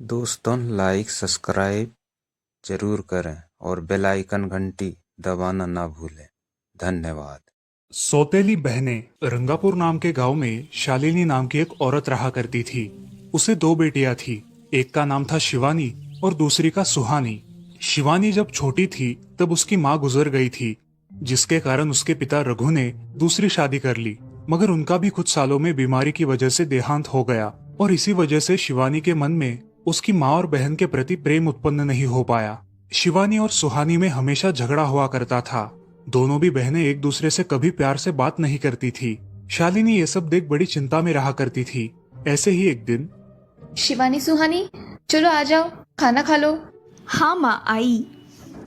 दोस्तों like subscribe जरूर करें और बेल आइकन घंटी दबाना ना भूलें। धन्यवाद। सौतेली बहनें रंगापुर नाम के गांव में शालिनी नाम की एक औरत रहा करती थी। उसे दो बेटियां थी। एक का नाम था शिवानी और दूसरी का सुहानी। शिवानी जब छोटी थी तब उसकी माँ गुजर गई थी, जिसके कारण उसके पिता रघु ने दूसरी शादी कर ली। मगर उनका भी कुछ सालों में बीमारी की वजह से देहांत हो गया और इसी वजह से शिवानी के मन में उसकी माँ और बहन के प्रति प्रेम उत्पन्न नहीं हो पाया। शिवानी और सुहानी में हमेशा झगड़ा हुआ करता था। दोनों भी बहनें एक दूसरे से कभी प्यार से बात नहीं करती थी। शालिनी ये सब देख बड़ी चिंता में रहा करती थी। ऐसे ही एक दिन शिवानी सुहानी, चलो आ जाओ, खाना खा लो। हाँ माँ आई।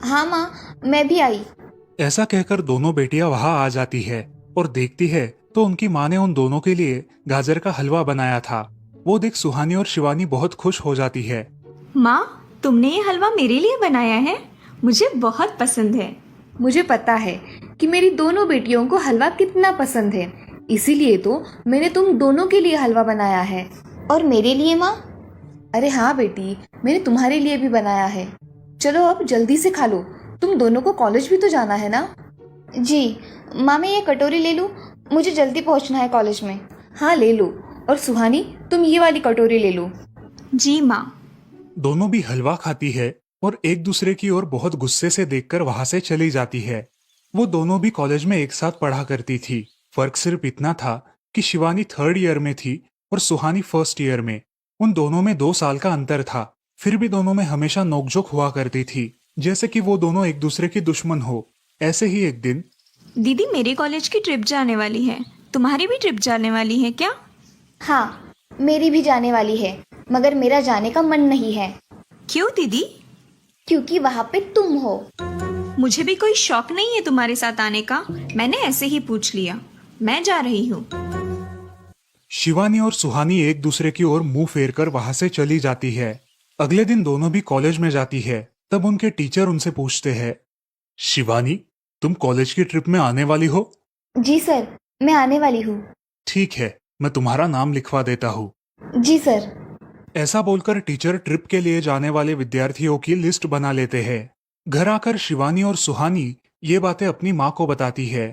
हाँ माँ, मैं भी आई। ऐसा कहकर दोनों बेटियां वहां आ जाती है और देखती है तो उनकी माँ ने उन दोनों के लिए गाजर का हलवा बनाया था। वो देख सुहानी और शिवानी बहुत खुश हो जाती है। माँ, तुमने ये हलवा मेरे लिए बनाया है? मुझे बहुत पसंद है। मुझे पता है कि मेरी दोनों बेटियों को हलवा कितना पसंद है, इसीलिए तो मैंने तुम दोनों के लिए हलवा बनाया है। और मेरे लिए माँ? अरे हाँ बेटी, मैंने तुम्हारे लिए भी बनाया है। चलो अब जल्दी से खा लो, तुम दोनों को कॉलेज भी तो जाना है ना। जी माँ, मैं ये कटोरी ले लूँ? मुझे जल्दी पहुँचना है कॉलेज में। हाँ ले लो। और सुहानी, तुम ये वाली कटोरी ले लो। जी माँ। दोनों भी हलवा खाती है और एक दूसरे की ओर बहुत गुस्से से देखकर वहां से चली जाती है। वो दोनों भी कॉलेज में एक साथ पढ़ा करती थी। फर्क सिर्फ इतना था कि शिवानी 3rd ईयर में थी और सुहानी 1st ईयर में। उन दोनों में 2 साल का अंतर था। फिर भी दोनों में हमेशा नोकझोंक हुआ करती थी, जैसे कि वो दोनों एक दूसरे की दुश्मन हो। ऐसे ही एक दिन दीदी, मेरे कॉलेज की ट्रिप जाने वाली है। तुम्हारी भी ट्रिप जाने वाली है क्या? हाँ, मेरी भी जाने वाली है, मगर मेरा जाने का मन नहीं है। क्यों दीदी? क्योंकि वहाँ पे तुम हो। मुझे भी कोई शौक नहीं है तुम्हारे साथ आने का। मैंने ऐसे ही पूछ लिया। मैं जा रही हूँ। शिवानी और सुहानी एक दूसरे की ओर मुंह फेरकर वहां से चली जाती है। अगले दिन दोनों भी कॉलेज में जाती है। तब उनके टीचर उनसे पूछते हैं, शिवानी, तुम कॉलेज की ट्रिप में आने वाली हो? जी सर, मैं आने वाली हूँ। ठीक है, मैं तुम्हारा नाम लिखवा देता हूँ। जी सर। ऐसा बोलकर टीचर ट्रिप के लिए जाने वाले विद्यार्थियों की लिस्ट बना लेते हैं। घर आकर शिवानी और सुहानी ये बातें अपनी माँ को बताती है।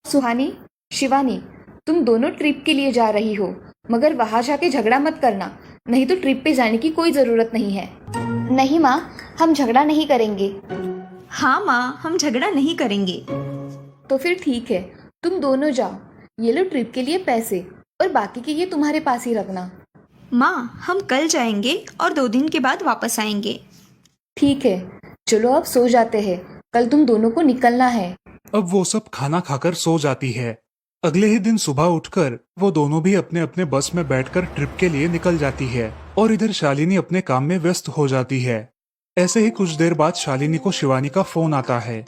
सुहानी, शिवानी, तुम दोनों ट्रिप के लिए जा रही हो, मगर वहां जाके झगड़ा मत करना, नहीं तो ट्रिप पे जाने की कोई जरूरत नहीं है। नहीं माँ, हम झगड़ा नहीं करेंगे। हाँ माँ, हम झगड़ा नहीं करेंगे। तो फिर ठीक है, तुम दोनों जाओ। ये लो ट्रिप के लिए पैसे, और बाकी के ये तुम्हारे पास ही रखना। माँ, हम कल जाएंगे और 2 दिन के बाद वापस आएंगे। ठीक है, चलो अब सो जाते हैं, कल तुम दोनों को निकलना है। अब वो सब खाना खाकर सो जाती है। अगले ही दिन सुबह उठकर वो दोनों भी अपने अपने बस में बैठकर ट्रिप के लिए निकल जाती है और इधर शालिनी अपने काम में व्यस्त हो जाती है। ऐसे ही कुछ देर बाद शालिनी को शिवानी का फोन आता है।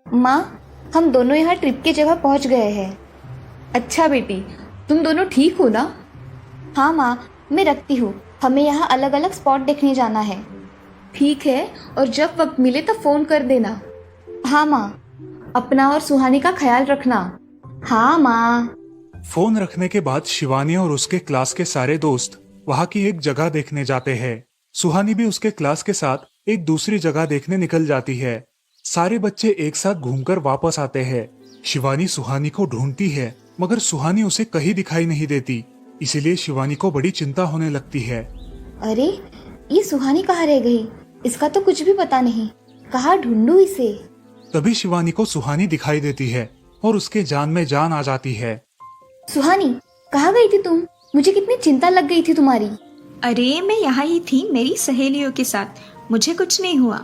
माँ, हम दोनों यहाँ ट्रिप की जगह पहुँच गए हैं। अच्छा बेटी, तुम दोनों ठीक हो ना? हाँ माँ, मैं रखती हूँ, हमें यहाँ अलग अलग स्पॉट देखने जाना है। ठीक है, और जब वक्त मिले तब फोन कर देना। हाँ माँ, अपना और सुहानी का ख्याल रखना। हाँ माँ। फोन रखने के बाद शिवानी और उसके क्लास के सारे दोस्त वहाँ की एक जगह देखने जाते हैं। सुहानी भी उसके क्लास के साथ एक दूसरी जगह देखने निकल जाती है। सारे बच्चे एक साथ घूमकर वापस आते हैं। शिवानी सुहानी को ढूंढती है, मगर सुहानी उसे कहीं दिखाई नहीं देती। इसीलिए शिवानी को बड़ी चिंता होने लगती है। अरे, ये सुहानी कहाँ रह गई? इसका तो कुछ भी पता नहीं, कहाँ ढूंढूं इसे? तभी शिवानी को सुहानी दिखाई देती है और उसके जान में जान आ जाती है। सुहानी, कहाँ गई थी तुम? मुझे कितनी चिंता लग गई थी तुम्हारी। अरे, मैं यहाँ ही थी मेरी सहेलियों के साथ। मुझे कुछ नहीं हुआ।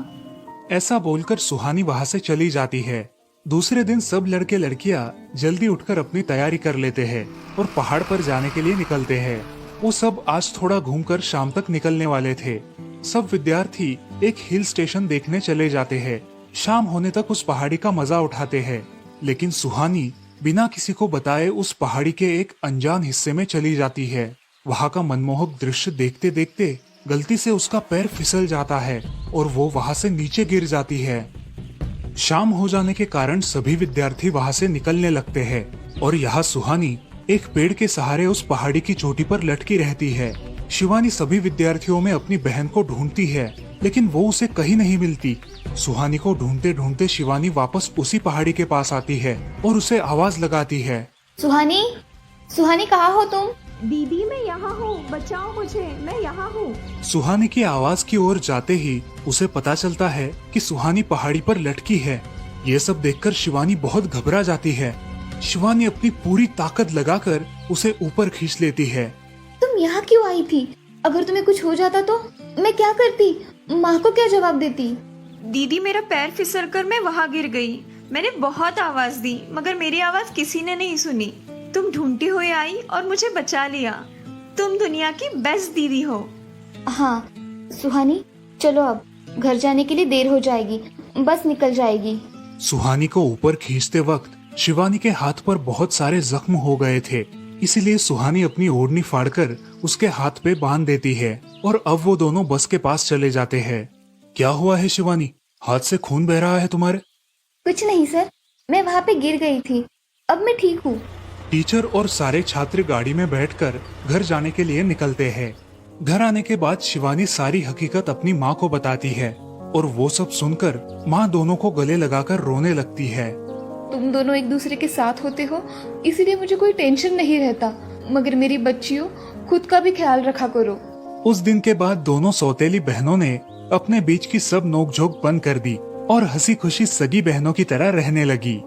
ऐसा बोलकर सुहानी वहाँ से चली जाती है। दूसरे दिन सब लड़के लड़कियाँ जल्दी उठकर अपनी तैयारी कर लेते हैं और पहाड़ पर जाने के लिए निकलते हैं। वो सब आज थोड़ा घूमकर शाम तक निकलने वाले थे। सब विद्यार्थी एक हिल स्टेशन देखने चले जाते हैं। शाम होने तक उस पहाड़ी का मजा उठाते हैं, लेकिन सुहानी बिना किसी को बताए उस पहाड़ी के एक अनजान हिस्से में चली जाती है। वहाँ का मनमोहक दृश्य देखते देखते गलती से उसका पैर फिसल जाता है और वो वहाँ से नीचे गिर जाती है। शाम हो जाने के कारण सभी विद्यार्थी वहाँ से निकलने लगते हैं और यहाँ सुहानी एक पेड़ के सहारे उस पहाड़ी की चोटी पर लटकी रहती है। शिवानी सभी विद्यार्थियों में अपनी बहन को ढूंढती है, लेकिन वो उसे कहीं नहीं मिलती। सुहानी को ढूंढते ढूंढते शिवानी वापस उसी पहाड़ी के पास आती है और उसे आवाज लगाती है। सुहानी, सुहानी कहाँ हो तुम? दीदी मैं यहाँ हूँ, बचाओ मुझे, मैं यहाँ हूँ। सुहानी की आवाज की ओर जाते ही उसे पता चलता है कि सुहानी पहाड़ी पर लटकी है। ये सब देखकर शिवानी बहुत घबरा जाती है। शिवानी अपनी पूरी ताकत लगाकर उसे ऊपर खींच लेती है। तुम यहाँ क्यों आई थी? अगर तुम्हें कुछ हो जाता तो मैं क्या करती? माँ को क्या जवाब देती? दीदी मेरा पैर फिसल कर मैं वहाँ गिर गई। मैंने बहुत आवाज दी मगर मेरी आवाज किसी ने नहीं सुनी। तुम ढूंढती हुई आई और मुझे बचा लिया। तुम दुनिया की बेस्ट दीदी हो। हाँ सुहानी, चलो अब घर जाने के लिए देर हो जाएगी, बस निकल जाएगी। सुहानी को ऊपर खींचते वक्त शिवानी के हाथ पर बहुत सारे जख्म हो गए थे, इसीलिए सुहानी अपनी ओढ़नी फाड़कर उसके हाथ पे बांध देती है और अब वो दोनों बस के पास चले जाते हैं। क्या हुआ है शिवानी, हाथ से खून बह रहा है तुम्हारे? कुछ नहीं सर, मैं वहाँ पे गिर गई थी, अब मैं ठीक हूँ। टीचर और सारे छात्र गाड़ी में बैठकर घर जाने के लिए निकलते हैं। घर आने के बाद शिवानी सारी हकीकत अपनी माँ को बताती है और वो सब सुनकर माँ दोनों को गले लगाकर रोने लगती है। तुम दोनों एक दूसरे के साथ होते हो इसीलिए मुझे कोई टेंशन नहीं रहता, मगर मेरी बच्चियों खुद का भी ख्याल रखा करो। उस दिन के बाद दोनों सौतेली बहनों ने अपने बीच की सब नोकझोंक बंद कर दी और हंसी खुशी सगी बहनों की तरह रहने लगी।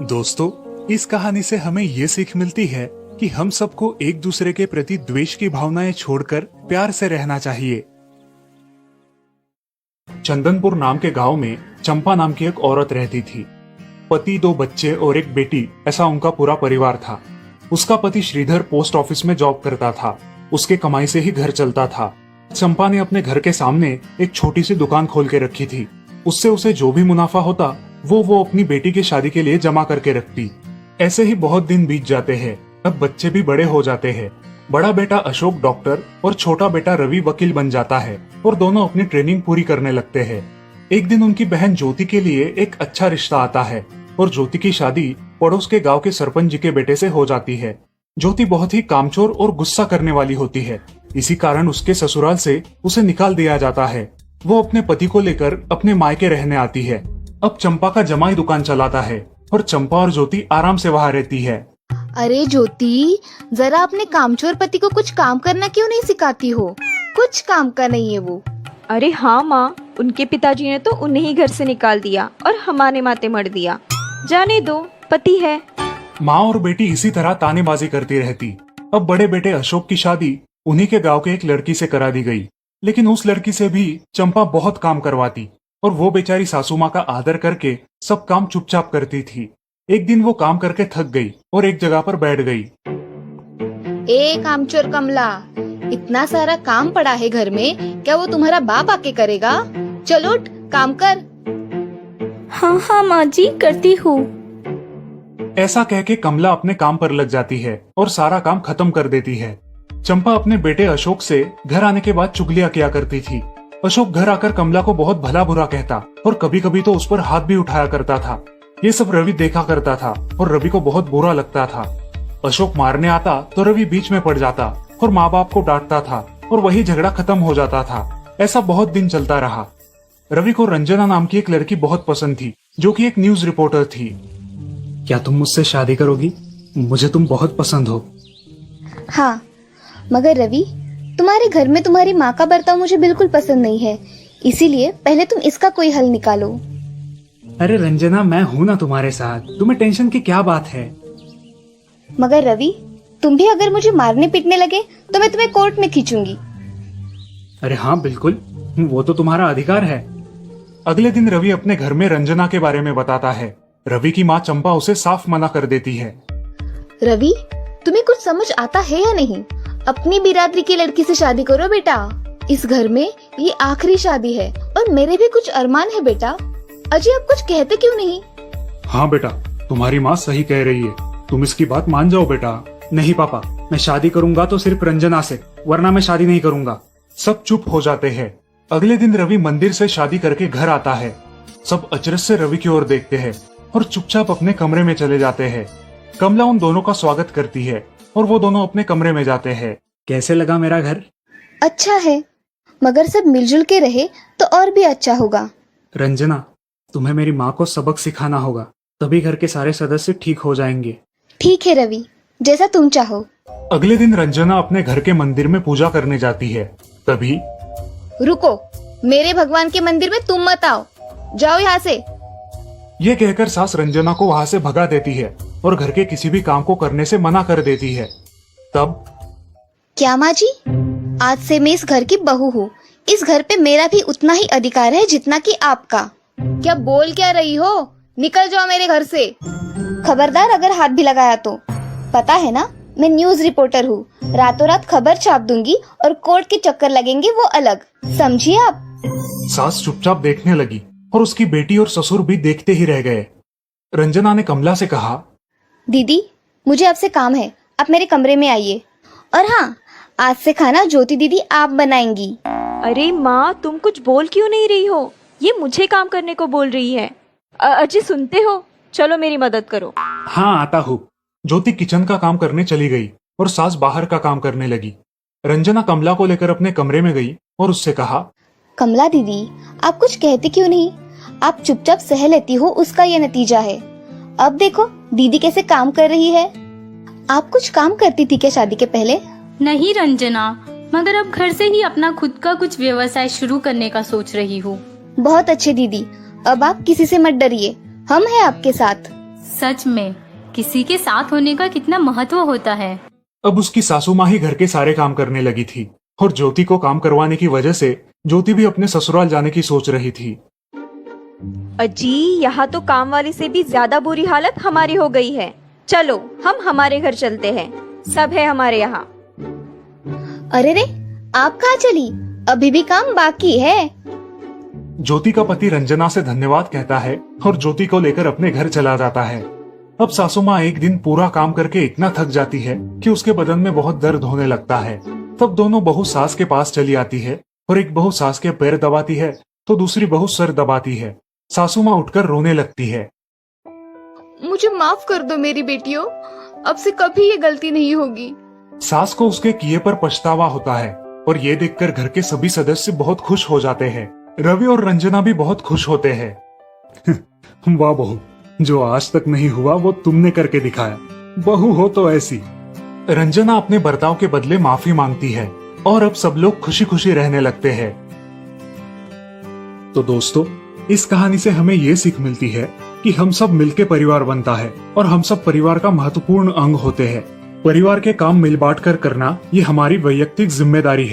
दोस्तों, इस कहानी से हमें ये सीख मिलती है कि हम सबको एक दूसरे के प्रति द्वेष की भावनाएं छोड़कर प्यार से रहना चाहिए। चंदनपुर नाम के गांव में चंपा नाम की एक औरत रहती थी। पति, 2 बच्चे और एक बेटी, ऐसा उनका पूरा परिवार था। उसका पति श्रीधर पोस्ट ऑफिस में जॉब करता था। उसके कमाई से ही घर चलता था। चंपा ने अपने घर के सामने एक छोटी सी दुकान खोल के रखी थी। उससे उसे जो भी मुनाफा होता वो अपनी बेटी की शादी के लिए जमा करके रखती। ऐसे ही बहुत दिन बीत जाते हैं। अब बच्चे भी बड़े हो जाते हैं। बड़ा बेटा अशोक डॉक्टर और छोटा बेटा रवि वकील बन जाता है और दोनों अपनी ट्रेनिंग पूरी करने लगते हैं। एक दिन उनकी बहन ज्योति के लिए एक अच्छा रिश्ता आता है और ज्योति की शादी पड़ोस के गांव के सरपंच जी के बेटे से हो जाती है। ज्योति बहुत ही कामचोर और गुस्सा करने वाली होती है। इसी कारण उसके ससुराल से उसे निकाल दिया जाता है। वो अपने पति को लेकर अपने मायके रहने आती है। अब चंपा का जमाई दुकान चलाता है और चंपा और ज्योति आराम से वहाँ रहती है। अरे ज्योति, जरा अपने कामचोर पति को कुछ काम करना क्यों नहीं सिखाती हो? कुछ काम का नहीं है वो। अरे हाँ माँ, उनके पिताजी ने तो उन्हें ही घर से निकाल दिया और हमारे माथे मर दिया। जाने दो, पति है। माँ और बेटी इसी तरह तानेबाजी करती रहती। अब बड़े बेटे अशोक की शादी उन्हीं के गांव के एक लड़की से करा दी गई, लेकिन उस लड़की से भी चंपा बहुत काम करवाती और वो बेचारी सासू माँ का आदर करके सब काम चुपचाप करती थी। एक दिन वो काम करके थक गई और एक जगह पर बैठ गई। ए कामचोर कमला, इतना सारा काम पड़ा है घर में, क्या वो तुम्हारा बाप आके करेगा? चलो उठ, काम कर। हाँ हाँ माँ जी, करती हूँ। ऐसा कह के कमला अपने काम पर लग जाती है और सारा काम खत्म कर देती है। चंपा अपने बेटे अशोक से घर आने के बाद चुगलियां किया करती थी। अशोक घर आकर कमला को बहुत भला बुरा कहता और कभी कभी तो उस पर हाथ भी उठाया करता था। ये सब रवि देखा करता था और रवि को बहुत बुरा लगता था। अशोक मारने आता तो रवि बीच में पड़ जाता और माँ बाप को डांटता था और वही झगड़ा खत्म हो जाता था। ऐसा बहुत दिन चलता रहा। रवि को रंजना नाम की एक लड़की बहुत पसंद थी, जो कि एक न्यूज रिपोर्टर थी। क्या तुम मुझसे शादी करोगी? मुझे तुम बहुत पसंद हो। हाँ, मगर रवि, तुम्हारे घर में तुम्हारी माँ का बर्ताव मुझे बिल्कुल पसंद नहीं है, इसीलिए पहले तुम इसका कोई हल निकालो। अरे रंजना, मैं हूँ ना तुम्हारे साथ, तुम्हें टेंशन की क्या बात है? मगर रवि, तुम भी अगर मुझे मारने पीटने लगे तो मैं तुम्हें कोर्ट में खींचूंगी। अरे हाँ बिल्कुल, वो तो तुम्हारा अधिकार है। अगले दिन रवि अपने घर में रंजना के बारे में बताता है। रवि की माँ चंपा उसे साफ मना कर देती है। रवि, तुम्हें कुछ समझ आता है या नहीं? अपनी बिरादरी की लड़की से शादी करो बेटा। इस घर में ये आखिरी शादी है और मेरे भी कुछ अरमान है बेटा। अजय, आप कुछ कहते क्यों नहीं? हाँ बेटा, तुम्हारी माँ सही कह रही है, तुम इसकी बात मान जाओ बेटा। नहीं पापा, मैं शादी करूंगा तो सिर्फ रंजना से, वरना मैं शादी नहीं करूंगा। सब चुप हो जाते हैं। अगले दिन रवि मंदिर से शादी करके घर आता है। सब अचरज से रवि की ओर देखते हैं और चुपचाप अपने कमरे में चले जाते हैं। कमला उन दोनों का स्वागत करती है और वो दोनों अपने कमरे में जाते हैं। कैसे लगा मेरा घर? अच्छा है, मगर सब मिलजुल के रहे तो और भी अच्छा होगा। रंजना, तुम्हें मेरी माँ को सबक सिखाना होगा, तभी घर के सारे सदस्य ठीक हो जाएंगे। ठीक है रवि, जैसा तुम चाहो। अगले दिन रंजना अपने घर के मंदिर में पूजा करने जाती है। तभी रुको, मेरे भगवान के मंदिर में तुम मत आओ, जाओ यहाँ से। ये कहकर सास रंजना को वहाँ से भगा देती है और घर के किसी भी काम को करने से मना कर देती है। तब क्या माँ जी, आज से मैं इस घर की बहू हूँ। इस घर पे मेरा भी उतना ही अधिकार है जितना कि आपका। क्या बोल क्या रही हो? निकल जाओ मेरे घर से। खबरदार अगर हाथ भी लगाया तो। पता है ना, मैं न्यूज रिपोर्टर हूँ। रातों रात खबर छाप दूंगी और कोर्ट के चक्कर लगेंगे वो अलग, समझिए आप। सास चुपचाप देखने लगी और उसकी बेटी और ससुर भी देखते ही रह गए। रंजना ने कमला से कहा, दीदी, मुझे आपसे काम है, आप मेरे कमरे में आइए। और हाँ, आज से खाना ज्योति दीदी आप बनाएंगी। अरे माँ, तुम कुछ बोल क्यों नहीं रही हो? ये मुझे काम करने को बोल रही है। अजय, सुनते हो? चलो मेरी मदद करो। हाँ आता हूँ। ज्योति किचन का काम करने चली गई और सास बाहर का काम करने लगी। रंजना कमला को लेकर अपने कमरे में गई और उससे कहा, कमला दीदी, आप कुछ कहते क्यों नहीं? आप चुपचाप सह लेती हो, उसका ये नतीजा है। अब देखो दीदी कैसे काम कर रही है। आप कुछ काम करती थी क्या शादी के पहले? नहीं रंजना, मगर अब घर से ही अपना खुद का कुछ व्यवसाय शुरू करने का सोच रही हूँ। बहुत अच्छे दीदी, अब आप किसी से मत डरिए, हम हैं आपके साथ। सच में किसी के साथ होने का कितना महत्व होता है। अब उसकी सासू माँ ही घर के सारे काम करने लगी थी और ज्योति को काम करवाने की वजह से ज्योति भी अपने ससुराल जाने की सोच रही थी। अजी, यहाँ तो काम वाली से भी ज्यादा बुरी हालत हमारी हो गई है। चलो हम हमारे घर चलते हैं, सब है हमारे यहाँ। अरे रे, आप कहाँ चली? अभी भी काम बाकी है। ज्योति का पति रंजना से धन्यवाद कहता है और ज्योति को लेकर अपने घर चला जाता है। अब सासू माँ एक दिन पूरा काम करके इतना थक जाती है कि उसके बदन में बहुत दर्द होने लगता है। तब दोनों बहू सास के पास चली आती है और एक बहू सास के पैर दबाती है तो दूसरी बहू सर दबाती है। सासू माँ उठकर रोने लगती है। मुझे माफ कर दो मेरी बेटियों, अब से कभी ये गलती नहीं होगी। सास को उसके किए पर पछतावा होता है और ये देखकर घर के सभी सदस्य बहुत खुश हो जाते हैं। रवि और रंजना भी बहुत खुश होते हैं। वाह बहू, जो आज तक नहीं हुआ वो तुमने करके दिखाया। बहू हो तो ऐसी। रंजना अपने बर्ताव के बदले माफी मांगती है और अब सब लोग खुशी खुशी रहने लगते हैं। तो दोस्तों, इस कहानी से हमें ये सीख मिलती है कि हम सब मिलके परिवार बनता है और हम सब परिवार का महत्वपूर्ण अंग होते हैं। परिवार के काम मिल बांट कर करना ये हमारी वैयक्तिक जिम्मेदारी है।